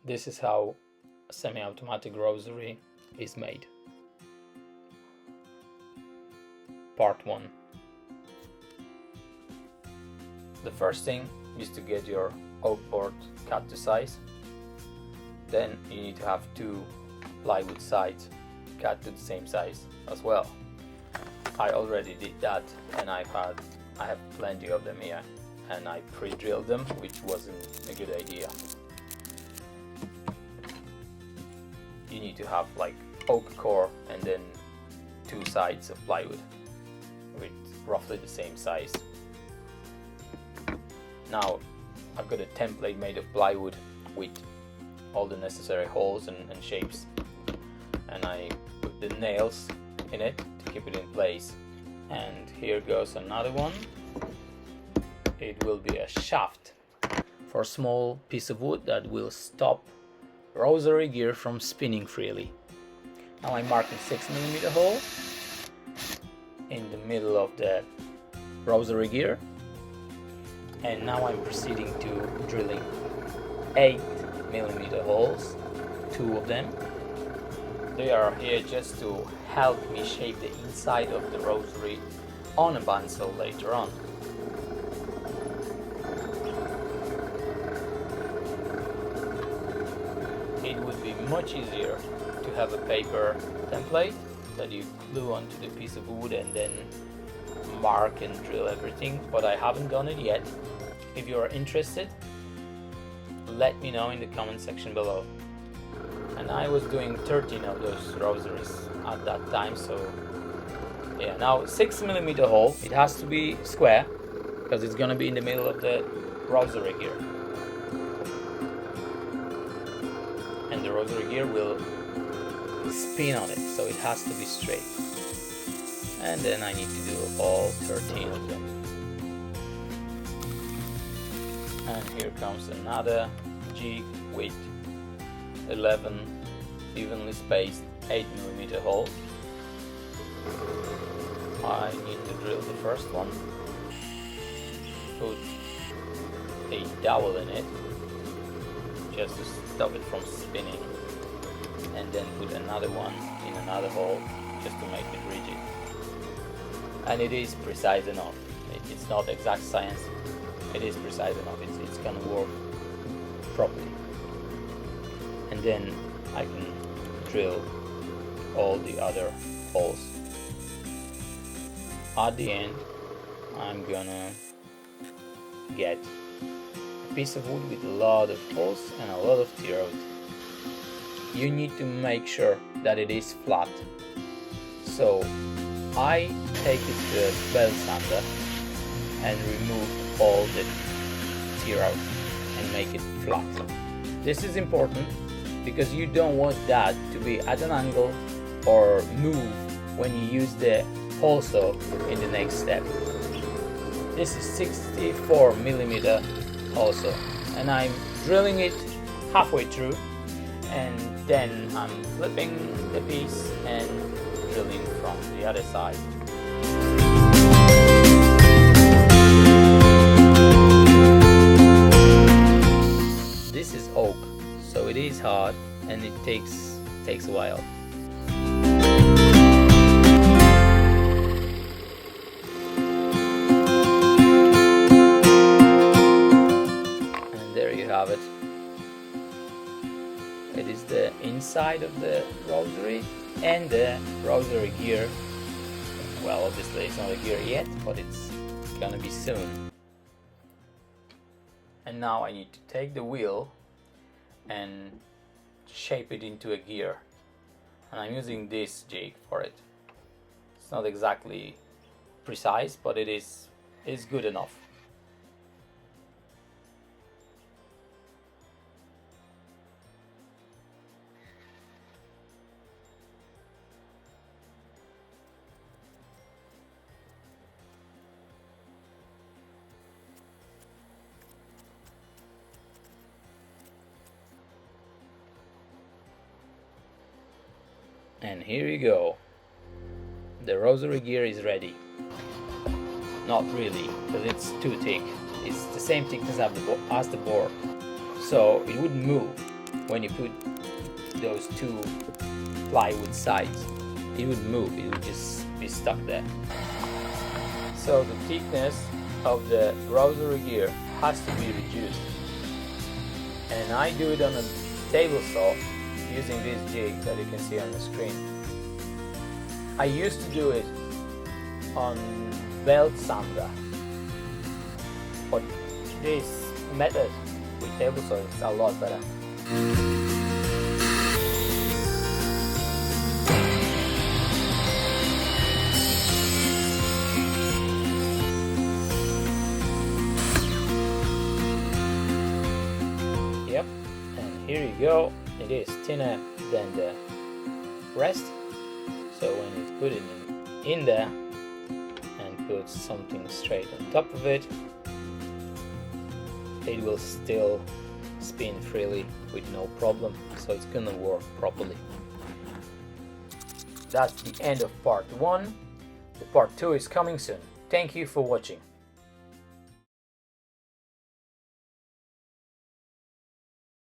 This is how a semi-automatic rosary is made. Part 1. The first thing is to get your oak board cut to size. Then you need to have 2 plywood sides cut to the same size as well. I already did that, and I have plenty of them here, and I pre-drilled them, which wasn't a good idea. You need to have like oak core and then 2 sides of plywood with roughly the same size. Now I've got a template made of plywood with all the necessary holes and shapes, and I put the nails in it to keep it in place. And here goes another one. It will be a shaft for a small piece of wood that will stop rosary gear from spinning freely. Now I'm marking 6mm hole in the middle of the rosary gear, and now I'm proceeding to drilling 8mm holes, 2 of them. They are here just to help me shape the inside of the rosary on a bandsaw later on. It would be much easier to have a paper template that you glue onto the piece of wood and then mark and drill everything, but I haven't done it yet. If you are interested, let me know in the comment section below. And I was doing 13 of those rosaries at that time, so yeah. Now 6mm hole, it has to be square because it's gonna be in the middle of the rosary gear, and the rosary gear will spin on it, so it has to be straight. And then I need to do all 13 of them. And here comes another jig with 11 evenly spaced 8mm holes. I need to drill the first one, put a dowel in it just to stop it from spinning, and then put another one in another hole just to make it rigid. And it is precise enough. It's not exact science, it is precise enough. It's gonna work properly. And then I can drill all the other holes. At the end, I'm gonna get a piece of wood with a lot of holes and a lot of tear out. You need to make sure that it is flat. So I take it to a belt sander and remove all the tear out and make it flat. This is important because you don't want that to be at an angle or move when you use the hole saw in the next step. This is 64mm hole saw, and I'm drilling it halfway through, and then I'm flipping the piece and drilling from the other side. This is oak, so it is hard and it takes a while. And there you have it. It is the inside of the rosary and the rosary gear. Well, obviously it's not a gear yet, but it's gonna be soon. And now I need to take the wheel and shape it into a gear, and I'm using this jig for it. It's not exactly precise, but it is good enough. And here you go. The rosary gear is ready. Not really, because it's too thick. It's the same thickness as the board, so it wouldn't move. when you put those two plywood sides, it would move, it would just be stuck there. So the thickness of the rosary gear has to be reduced, and I do it on a table saw using these jigs that you can see on the screen. I used to do it on belt sander, but this method with table saw is a lot better. Yep, and here you go. It is thinner than the rest, so when you put it in there and put something straight on top of it, it will still spin freely with no problem, so it's gonna work properly. That's the end of part 1. The part 2 is coming soon. Thank you for watching.